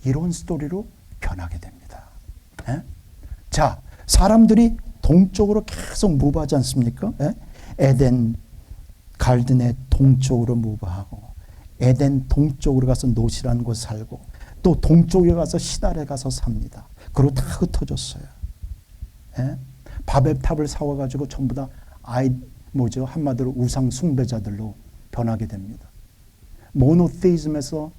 이런 스토리로 변하게 됩니다. 예? 자, 사람들이 동쪽으로 계속 무브하지 않습니까? 예? 에덴 갈든의 동쪽으로 무브하고 에덴 동쪽으로 가서 노시라는 곳에 살고 또 동쪽에 가서 시달에 가서 삽니다. 그리고 다 흩어졌어요. 예? 바벨탑을 세워가지고 전부 다 한마디로 우상 숭배자들로 변하게 됩니다. 모노테이즘에서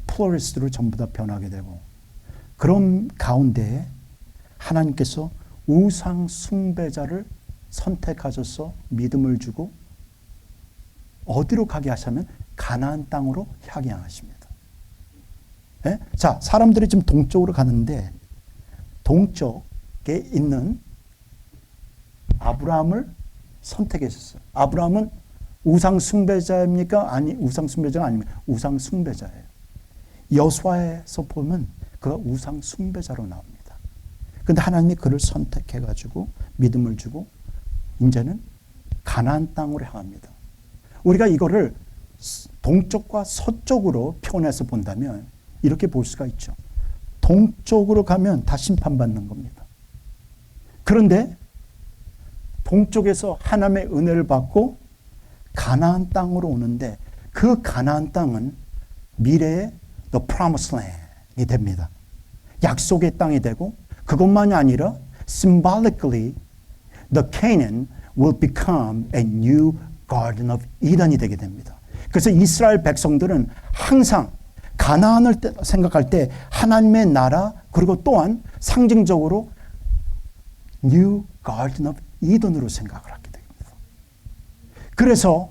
플로리스트로 전부 다 변하게 되고 그런 가운데 하나님께서 우상 숭배자를 선택하셔서 믿음을 주고 어디로 가게 하시면 가나안 땅으로 향하십니다. 예? 자, 사람들이 지금 동쪽으로 가는데 동쪽에 있는 아브라함을 선택하셨어요. 아브라함은 우상 숭배자입니까? 아니, 우상 숭배자가 아닙니다. 우상 숭배자예요. 여호수아에서 보면 그가 우상 숭배자로 나옵니다. 근데 하나님이 그를 선택해가지고 믿음을 주고 이제는 가나안 땅으로 향합니다. 우리가 이거를 동쪽과 서쪽으로 표현해서 본다면 이렇게 볼 수가 있죠. 동쪽으로 가면 다 심판받는 겁니다. 그런데 동쪽에서 하나님의 은혜를 받고 가나안 땅으로 오는데 그 가나안 땅은 미래의 The Promised Land이 됩니다. 약속의 땅이 되고 그것만이 아니라 symbolically the Canaan will become a new Garden of Eden이 되게 됩니다. 그래서 이스라엘 백성들은 항상 가나안을 생각할 때 하나님의 나라 그리고 또한 상징적으로 New Garden of Eden으로 생각을 하게 됩니다. 그래서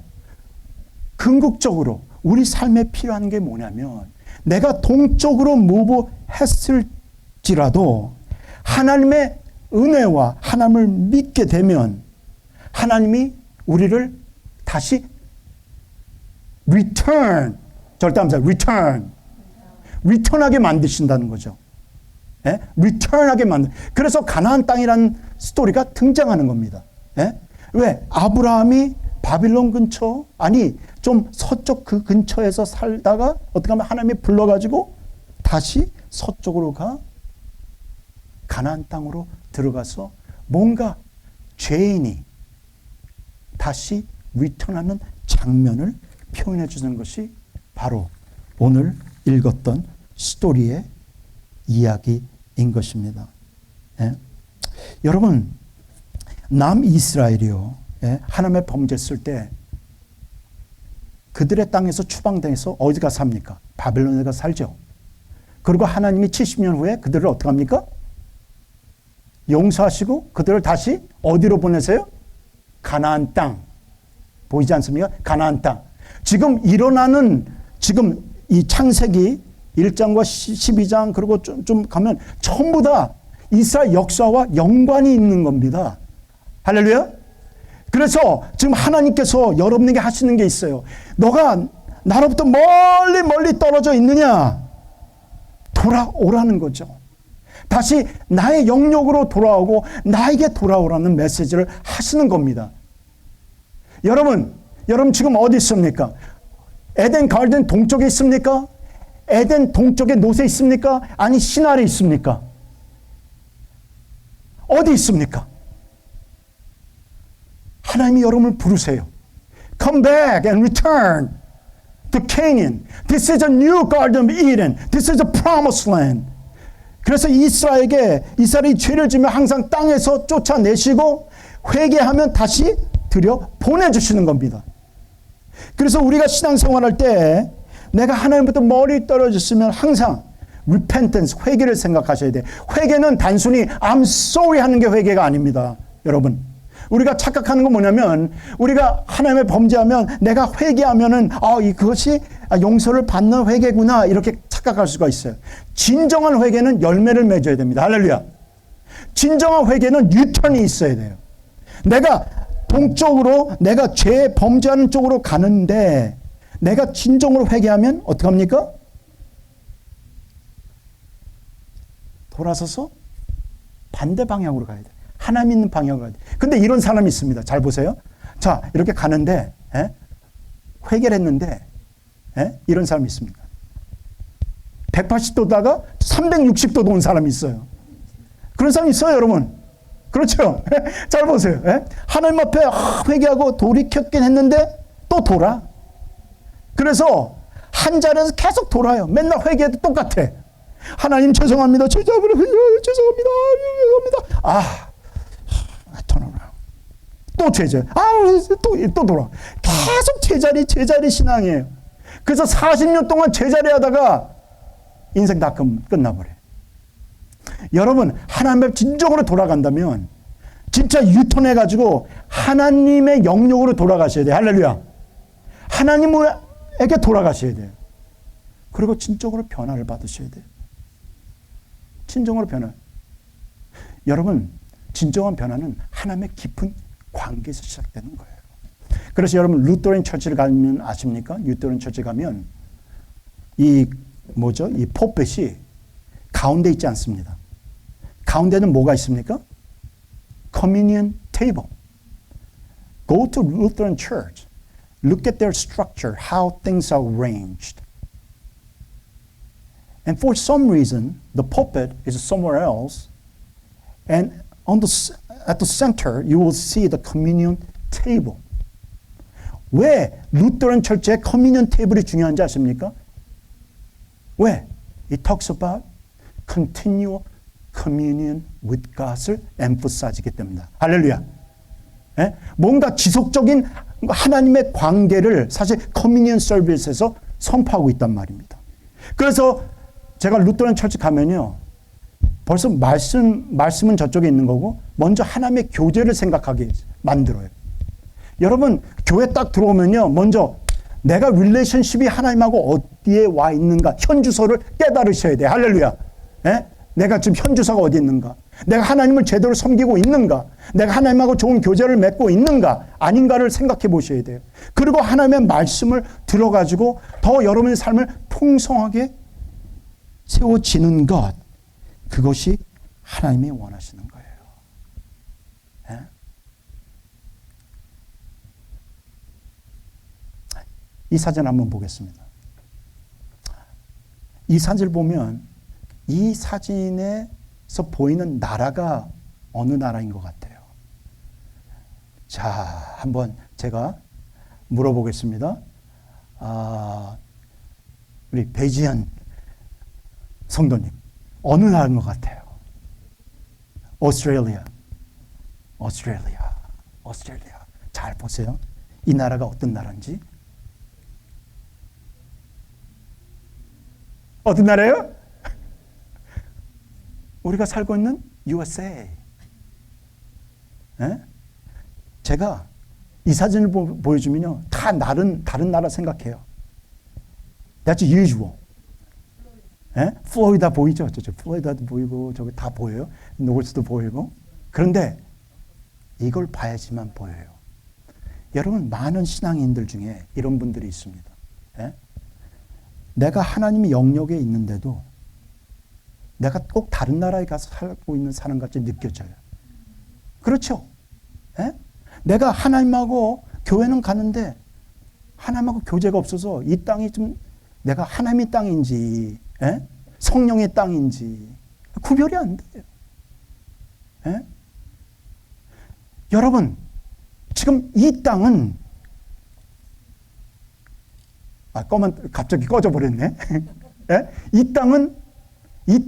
궁극적으로 우리 삶에 필요한 게 뭐냐면 내가 동쪽으로 무브했을지라도 하나님의 은혜와 하나님을 믿게 되면 하나님이 우리를 다시 return하게 만드신다는 거죠. 예? return하게 그래서 가나안 땅이라는 스토리가 등장하는 겁니다. 예? 왜? 아브라함이 바빌론 근처, 좀 서쪽 그 근처에서 살다가 어떻게 하면 하나님이 불러가지고 다시 서쪽으로 가나안 땅으로 들어가서 뭔가 죄인이 다시 리턴하는 장면을 표현해 주는 것이 바로 오늘 읽었던 스토리의 이야기인 것입니다. 예? 여러분, 남이스라엘이요, 예? 하나님의 범죄했을 때 그들의 땅에서 추방당해서 어디가 삽니까? 바벨론에 가 살죠. 그리고 하나님이 70년 후에 그들을 어떻게 합니까? 용서하시고 그들을 다시 어디로 보내세요? 가나안 땅. 보이지 않습니까? 가나안 땅. 지금 일어나는 지금 이 창세기 1장과 12장 그리고 좀 가면 전부 다 이스라엘 역사와 연관이 있는 겁니다. 할렐루야. 그래서 지금 하나님께서 여러분에게 하시는 게 있어요. 너가 나로부터 멀리 떨어져 있느냐? 돌아오라는 거죠. 다시 나의 영역으로 돌아오고 나에게 돌아오라는 메시지를 하시는 겁니다. 여러분 지금 어디 있습니까? 에덴 가든 동쪽에 있습니까? 에덴 동쪽에 노새 있습니까? 아니 신할에 있습니까? 어디 있습니까? 하나님이 여러분을 부르세요. Come back and return to Canaan. This is a new garden of Eden. This is a promised land. 그래서 이스라엘이 죄를 지면 항상 땅에서 쫓아내시고 회개하면 다시 들여 보내주시는 겁니다. 그래서 우리가 신앙생활할 때 내가 하나님부터 멀리 떨어졌으면 항상 repentance, 회개를 생각하셔야 돼요. 회개는 단순히 I'm sorry 하는 게 회개가 아닙니다. 여러분, 우리가 착각하는 건 뭐냐면 우리가 하나님의 범죄하면 내가 회개하면은 그것이 용서를 받는 회개구나 이렇게 착각할 수가 있어요. 진정한 회개는 열매를 맺어야 됩니다. 할렐루야. 진정한 회개는 유턴이 있어야 돼요. 내가 동쪽으로 내가 죄 범죄하는 쪽으로 가는데 내가 진정으로 회개하면 어떡합니까? 돌아서서 반대 방향으로 가야 돼. 하나님 있는 방향으로 가야 돼. 근데 이런 사람이 있습니다. 잘 보세요. 자, 이렇게 가는데 회개를 했는데 이런 사람이 있습니다. 180도다가 360도 도는 사람이 있어요. 그런 사람이 있어요, 여러분. 그렇죠? 잘 보세요. 하나님 앞에 회개하고 돌이켰긴 했는데 또 돌아. 그래서 한 자리에서 계속 돌아요. 맨날 회개해도 똑같아. 하나님 죄송합니다. 죄송합니다. 또 제자리. 또 돌아. 계속 제자리 신앙이에요. 그래서 40년 동안 제자리 하다가 인생 다 끝나버려요. 여러분, 하나님 앞에 진정으로 돌아간다면 진짜 유턴해가지고 하나님의 영역으로 돌아가셔야 돼요. 할렐루야. 하나님에게 돌아가셔야 돼요. 그리고 진정으로 변화를 받으셔야 돼요. 진정으로 변화. 여러분, 진정한 변화는 하나님의 깊은 관계에서 시작되는 거예요. 그래서 여러분 루터인 처치를 가면 아십니까? 루터인 처치 가면 이 포펫이 가운데 있지 않습니다. 가운데는 뭐가 있습니까? Communion table. Go to Lutheran church. Look at their structure, how things are arranged. And for some reason, the pulpit is somewhere else. And at the center, you will see the communion table. 왜 루터란 철저의 커뮤니언 테이블이 중요한지 아십니까? 왜? It talks about continual communion with God을 emphasize하기 때문이다. 할렐루야. 뭔가 지속적인 하나님의 관계를 사실 커뮤니언 서비스에서 선포하고 있단 말입니다. 그래서 제가 루터란 철치 가면요. 벌써 말씀은 저쪽에 있는 거고 먼저 하나님의 교제를 생각하게 만들어요. 여러분 교회 딱 들어오면요. 먼저 내가 릴레이션십이 하나님하고 어디에 와 있는가 현주소를 깨달으셔야 돼요. 할렐루야. 내가 지금 현주소가 어디 있는가? 내가 하나님을 제대로 섬기고 있는가? 내가 하나님하고 좋은 교제를 맺고 있는가? 아닌가를 생각해 보셔야 돼요. 그리고 하나님의 말씀을 들어가지고 더 여러분의 삶을 풍성하게 세워지는 것. 그것이 하나님이 원하시는 거예요. 이 사진 한번 보겠습니다. 이 사진을 보면 이 사진에서 보이는 나라가 어느 나라인 것 같아요? 자, 한번 제가 물어보겠습니다. 우리 배지현 성도님, 어느 나라인 것 같아요? 오스트레일리아. 잘 보세요. 이 나라가 어떤 나라인지. 어떤 나라예요? 우리가 살고 있는 USA. 예? 제가 이 사진을 보여주면요, 다 다른 나라 생각해요. That's usual. 예? 플로리다 보이죠? 플로리다도 보이고, 저기 다 보여요. 노스도 보이고. 그런데 이걸 봐야지만 보여요. 여러분, 많은 신앙인들 중에 이런 분들이 있습니다. 예? 내가 하나님의 영역에 있는데도 내가 꼭 다른 나라에 가서 살고 있는 사람 같이 느껴져요. 그렇죠? 예? 내가 하나님하고 교회는 가는데 하나님하고 교제가 없어서 이 땅이 좀 내가 하나님의 땅인지, 예? 성령의 땅인지 구별이 안 돼요. 예? 여러분, 지금 이 땅은 갑자기 꺼져버렸네. 예? 이 땅은 이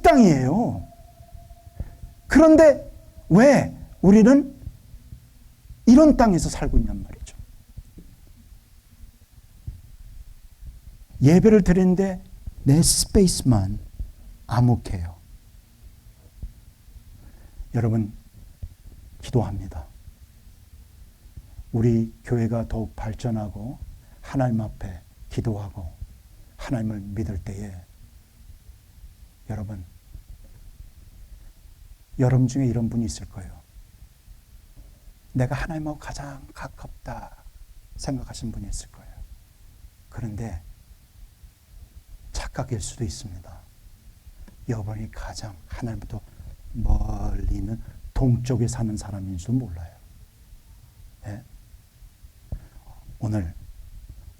땅이에요. 그런데 왜 우리는 이런 땅에서 살고 있냔 말이죠. 예배를 드리는데 내 스페이스만 암묵해요. 여러분, 기도합니다. 우리 교회가 더욱 발전하고 하나님 앞에 기도하고 하나님을 믿을 때에 여러분 중에 이런 분이 있을 거예요. 내가 하나님하고 가장 가깝다 생각하시는 분이 있을 거예요. 그런데 착각일 수도 있습니다. 여러분이 가장 하나님부터 멀리 있는 동쪽에 사는 사람인지도 몰라요. 예? 오늘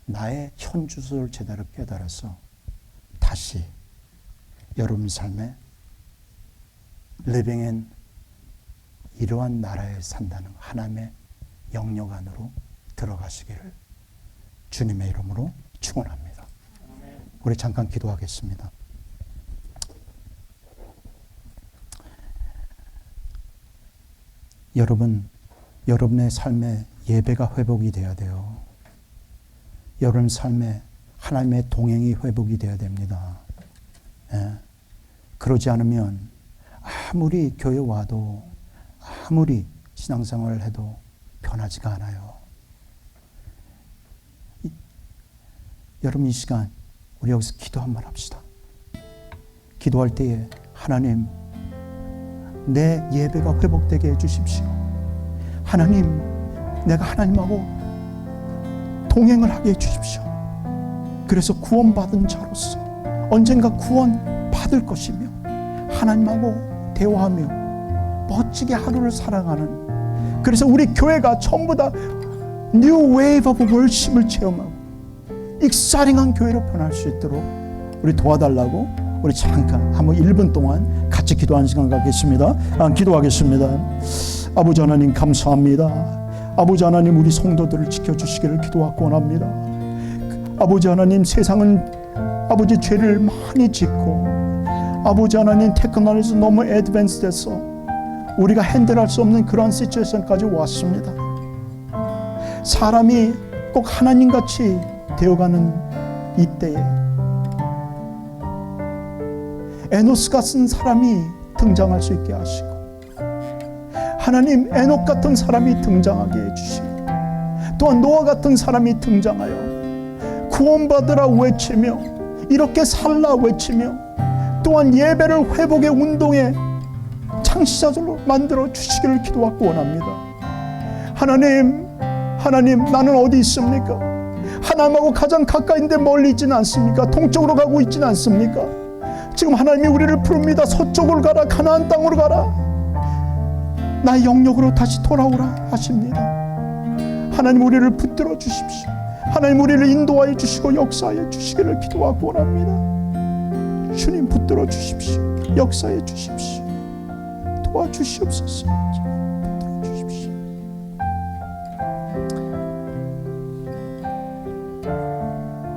나의 현 주소를 제대로 깨달아서 다시 여러분 삶에 living in 이러한 나라에 산다는 하나님의 영역 안으로 들어가시기를 주님의 이름으로 축원합니다. 우리 잠깐 기도하겠습니다. 여러분의 삶에 예배가 회복이 돼야 돼요. 여러분 삶에 하나님의 동행이 회복이 돼야 됩니다. 예. 그러지 않으면 아무리 교회 와도 아무리 신앙생활을 해도 변하지가 않아요. 여러분, 이 시간 우리 여기서 기도 한번 합시다. 기도할 때에 하나님, 내 예배가 회복되게 해주십시오. 하나님, 내가 하나님하고 동행을 하게 해주십시오. 그래서 구원받은 자로서 언젠가 구원받을 것이며 하나님하고 대화하며 멋지게 하루를 살아가는, 그래서 우리 교회가 전부 다 New Wave of Worship을 체험하고 익사링한 교회로 변할 수 있도록 우리 도와달라고 우리 잠깐 한번 1분 동안 같이 기도하는 시간 갖겠습니다. 기도하겠습니다. 아버지 하나님, 감사합니다. 아버지 하나님, 우리 성도들을 지켜주시기를 기도하고 원합니다. 아버지 하나님, 세상은 아버지 죄를 많이 짓고 아버지 하나님, 테크놀로지 너무 애드밴스 돼서 우리가 핸들할 수 없는 그런 시츄에이션까지 왔습니다. 사람이 꼭 하나님같이 되어가는 이때에 에노스 같은 사람이 등장할 수 있게 하시고, 하나님 에녹 같은 사람이 등장하게 해주시고, 또한 노아 같은 사람이 등장하여 구원받으라 외치며 이렇게 살라 외치며 또한 예배를 회복의 운동에 창시자들로 만들어 주시기를 기도하고 원합니다. 하나님, 나는 어디 있습니까? 하나님하고 가장 가까이인데 멀리 있지는 않습니까? 동쪽으로 가고 있지는 않습니까? 지금 하나님이 우리를 부릅니다. 서쪽으로 가라, 가나안 땅으로 가라, 나의 영역으로 다시 돌아오라 하십니다. 하나님, 우리를 붙들어 주십시오. 하나님, 우리를 인도하여 주시고 역사해 주시기를 기도하고 원합니다. 주님, 붙들어 주십시오. 역사해 주십시오. 도와주시옵소서. 도와주십시오.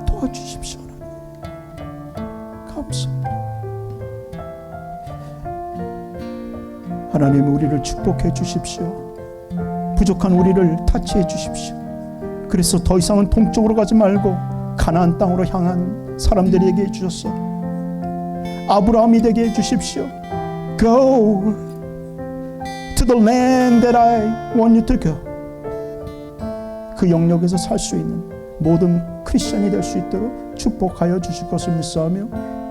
도와주십시오. 감사합니다. 하나님, 우리를 축복해 주십시오. 부족한 우리를 타치해 주십시오. 그래서 더 이상은 동쪽으로 가지 말고 가나안 땅으로 향한 사람들에게 해주셨어. 아브라함이 되게 해주십시오. Go to the land that I want you to go. 그 영역에서 살 수 있는 모든 크리스천이 될 수 있도록 축복하여 주실 것을 믿사오며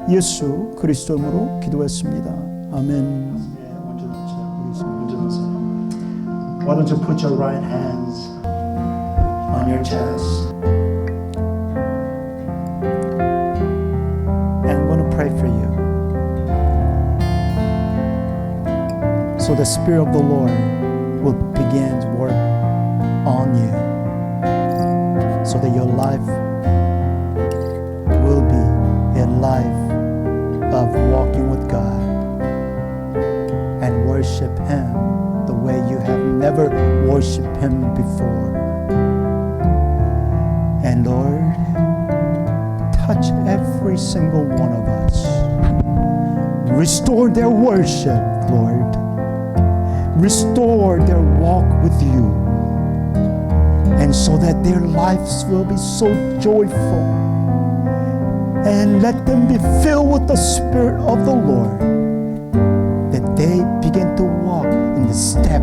예수 그리스도 이름으로 기도했습니다. 아멘. Why don't you put your right hands on your chest? And I'm going to pray for you. So the Spirit of the Lord will begin to work on you. So that your life will be a life of walking with God and worship Him the way you have never worshiped Him before. And Lord, touch every single one of us. Restore their worship, Lord. Restore their walk with you. And so that their lives will be so joyful. And let them be filled with the Spirit of the Lord. That they begin to walk in the step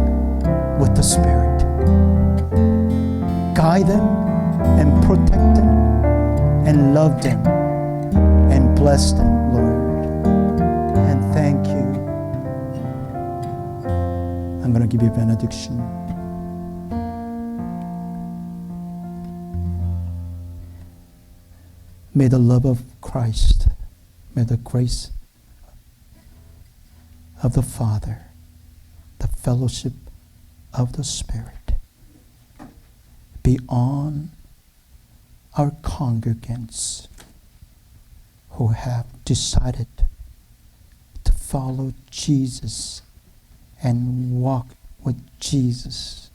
with the Spirit. Guide them and protect them and love them and bless them, Lord. And thank you. I'm going to give you a benediction. May the love of Christ, may the grace of the Father, the fellowship of the Spirit be on our congregants who have decided to follow Jesus and walk with Jesus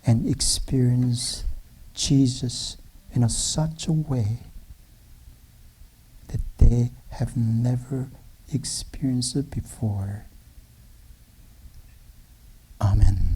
and experience Jesus in such a way that they have never experienced it before. Amen.